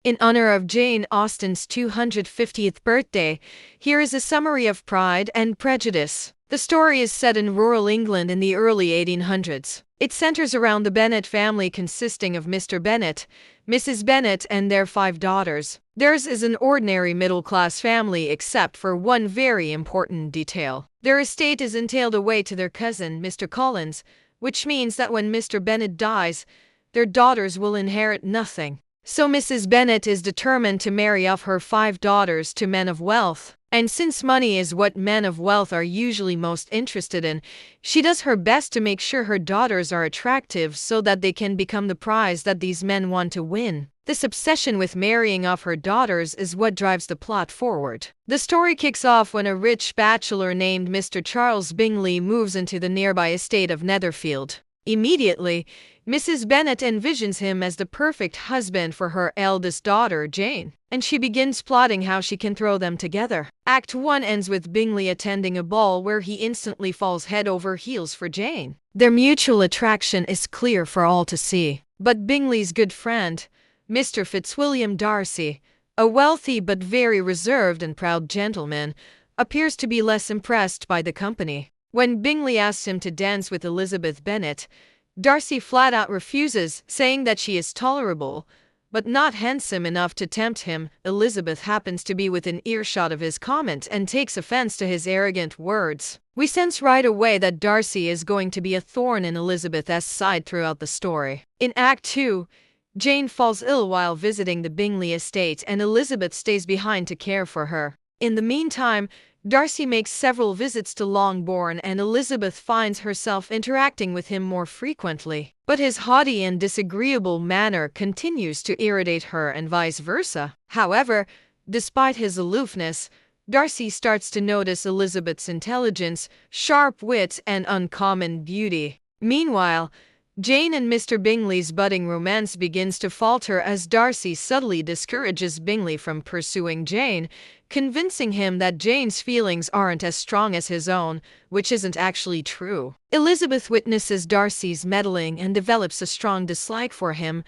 In honor of Jane Austen's 250th birthday, here is a summary of Pride and Prejudice. The story is set in rural England in the early 1800s. It centers around the Bennet family consisting of Mr. Bennet, Mrs. Bennet, and their 5 daughters. Theirs is an ordinary middle-class family except for one very important detail. Their estate is entailed away to their cousin, Mr. Collins, which means that when Mr. Bennet dies, their daughters will inherit nothing. So Mrs. Bennet is determined to marry off her 5 daughters to men of wealth. And since money is what men of wealth are usually most interested in, she does her best to make sure her daughters are attractive so that they can become the prize that these men want to win. This obsession with marrying off her daughters is what drives the plot forward. The story kicks off when a rich bachelor named Mr. Charles Bingley moves into the nearby estate of Netherfield. Immediately, Mrs. Bennet envisions him as the perfect husband for her eldest daughter, Jane, and she begins plotting how she can throw them together. Act 1 ends with Bingley attending a ball where he instantly falls head over heels for Jane. Their mutual attraction is clear for all to see. But Bingley's good friend, Mr. Fitzwilliam Darcy, a wealthy but very reserved and proud gentleman, appears to be less impressed by the company. When Bingley asks him to dance with Elizabeth Bennet, Darcy flat out refuses, saying that she is tolerable, but not handsome enough to tempt him. Elizabeth happens to be within earshot of his comment and takes offense to his arrogant words. We sense right away that Darcy is going to be a thorn in Elizabeth's side throughout the story. In Act 2, Jane falls ill while visiting the Bingley estate and Elizabeth stays behind to care for her. In the meantime, Darcy makes several visits to Longbourn and Elizabeth finds herself interacting with him more frequently. But his haughty and disagreeable manner continues to irritate her and vice versa. However, despite his aloofness, Darcy starts to notice Elizabeth's intelligence, sharp wit, and uncommon beauty. Meanwhile, Jane and Mr. Bingley's budding romance begins to falter as Darcy subtly discourages Bingley from pursuing Jane, convincing him that Jane's feelings aren't as strong as his own, which isn't actually true. Elizabeth witnesses Darcy's meddling and develops a strong dislike for him,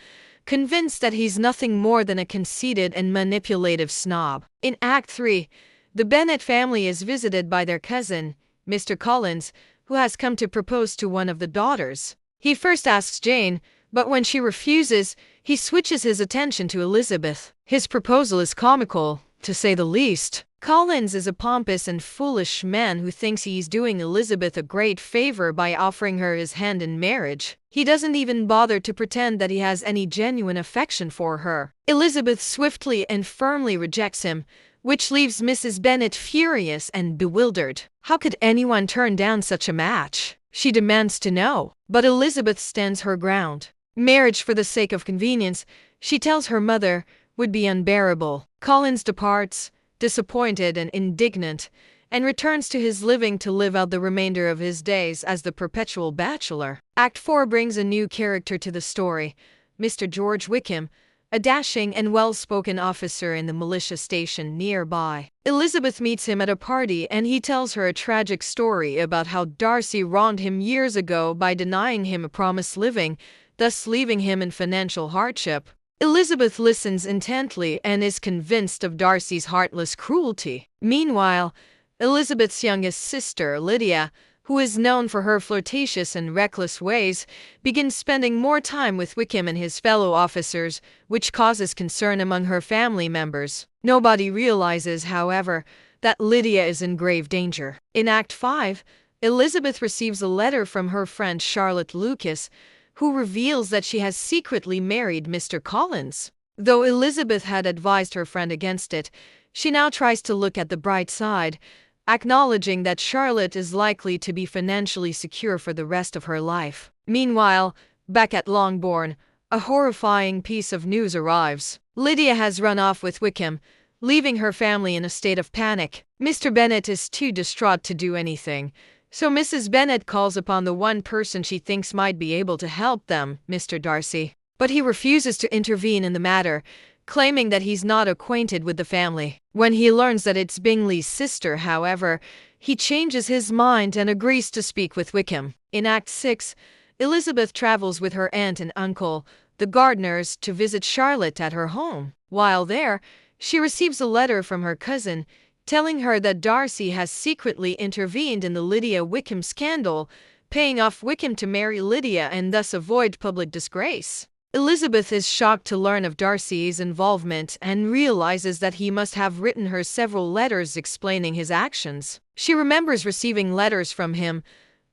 convinced that he's nothing more than a conceited and manipulative snob. In Act 3, the Bennet family is visited by their cousin, Mr. Collins, who has come to propose to one of the daughters. He first asks Jane, but when she refuses, he switches his attention to Elizabeth. His proposal is comical, to say the least. Collins is a pompous and foolish man who thinks he's doing Elizabeth a great favor by offering her his hand in marriage. He doesn't even bother to pretend that he has any genuine affection for her. Elizabeth swiftly and firmly rejects him, which leaves Mrs. Bennet furious and bewildered. How could anyone turn down such a match? She demands to know. But Elizabeth stands her ground. Marriage for the sake of convenience, she tells her mother, would be unbearable. Collins departs, disappointed and indignant, and returns to his living to live out the remainder of his days as the perpetual bachelor. Act 4 brings a new character to the story, Mr. George Wickham, a dashing and well-spoken officer in the militia station nearby. Elizabeth meets him at a party and he tells her a tragic story about how Darcy wronged him years ago by denying him a promised living, thus leaving him in financial hardship. Elizabeth listens intently and is convinced of Darcy's heartless cruelty. Meanwhile, Elizabeth's youngest sister, Lydia, who is known for her flirtatious and reckless ways, begins spending more time with Wickham and his fellow officers, which causes concern among her family members. Nobody realizes, however, that Lydia is in grave danger. In Act 5, Elizabeth receives a letter from her friend Charlotte Lucas, who reveals that she has secretly married Mr. Collins. Though Elizabeth had advised her friend against it, she now tries to look at the bright side, acknowledging that Charlotte is likely to be financially secure for the rest of her life. Meanwhile, back at Longbourn, a horrifying piece of news arrives. Lydia has run off with Wickham, leaving her family in a state of panic. Mr. Bennet is too distraught to do anything, so Mrs. Bennet calls upon the one person she thinks might be able to help them, Mr. Darcy. But he refuses to intervene in the matter, claiming that he's not acquainted with the family. When he learns that it's Bingley's sister, however, he changes his mind and agrees to speak with Wickham. In Act 6, Elizabeth travels with her aunt and uncle, the Gardiners, to visit Charlotte at her home. While there, she receives a letter from her cousin telling her that Darcy has secretly intervened in the Lydia Wickham scandal, paying off Wickham to marry Lydia and thus avoid public disgrace. Elizabeth is shocked to learn of Darcy's involvement and realizes that he must have written her several letters explaining his actions. She remembers receiving letters from him,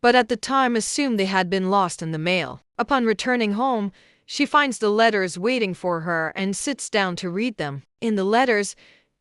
but at the time assumed they had been lost in the mail. Upon returning home, she finds the letters waiting for her and sits down to read them. In the letters,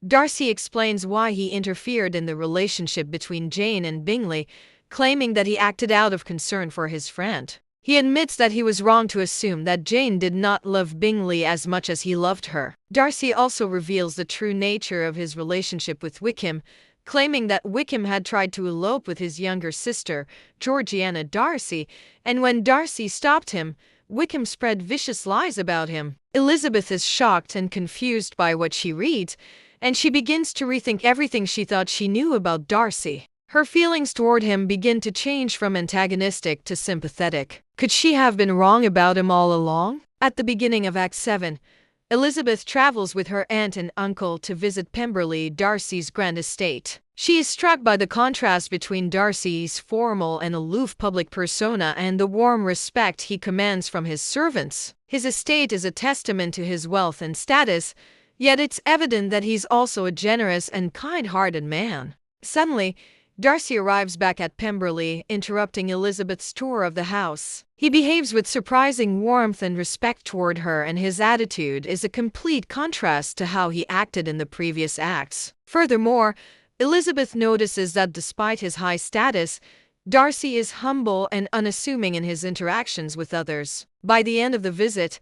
Darcy explains why he interfered in the relationship between Jane and Bingley, claiming that he acted out of concern for his friend. He admits that he was wrong to assume that Jane did not love Bingley as much as he loved her. Darcy also reveals the true nature of his relationship with Wickham, claiming that Wickham had tried to elope with his younger sister, Georgiana Darcy, and when Darcy stopped him, Wickham spread vicious lies about him. Elizabeth is shocked and confused by what she reads, and she begins to rethink everything she thought she knew about Darcy. Her feelings toward him begin to change from antagonistic to sympathetic. Could she have been wrong about him all along? At the beginning of Act 7, Elizabeth travels with her aunt and uncle to visit Pemberley, Darcy's grand estate. She is struck by the contrast between Darcy's formal and aloof public persona and the warm respect he commands from his servants. His estate is a testament to his wealth and status, yet it's evident that he's also a generous and kind-hearted man. Suddenly, Darcy arrives back at Pemberley, interrupting Elizabeth's tour of the house. He behaves with surprising warmth and respect toward her, and his attitude is a complete contrast to how he acted in the previous acts. Furthermore, Elizabeth notices that despite his high status, Darcy is humble and unassuming in his interactions with others. By the end of the visit,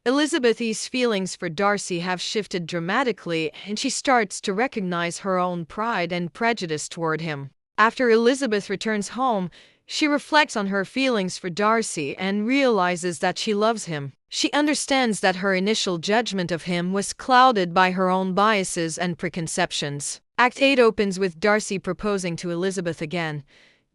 Elizabeth's feelings for Darcy have shifted dramatically, and she starts to recognize her own pride and prejudice toward him. After Elizabeth returns home, she reflects on her feelings for Darcy and realizes that she loves him. She understands that her initial judgment of him was clouded by her own biases and preconceptions. Act 8 opens with Darcy proposing to Elizabeth again,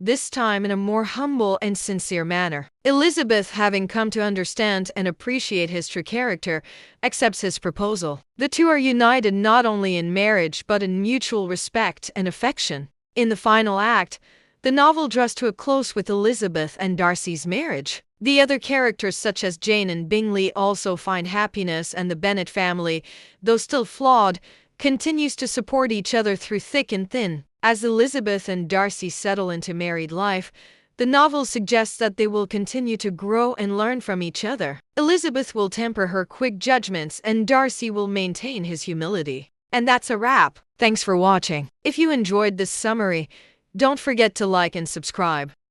this time in a more humble and sincere manner. Elizabeth, having come to understand and appreciate his true character, accepts his proposal. The two are united not only in marriage but in mutual respect and affection. In the final act, the novel draws to a close with Elizabeth and Darcy's marriage. The other characters such as Jane and Bingley also find happiness, and the Bennet family, though still flawed, continues to support each other through thick and thin. As Elizabeth and Darcy settle into married life, the novel suggests that they will continue to grow and learn from each other. Elizabeth will temper her quick judgments and Darcy will maintain his humility. And that's a wrap. Thanks for watching. If you enjoyed this summary, don't forget to like and subscribe.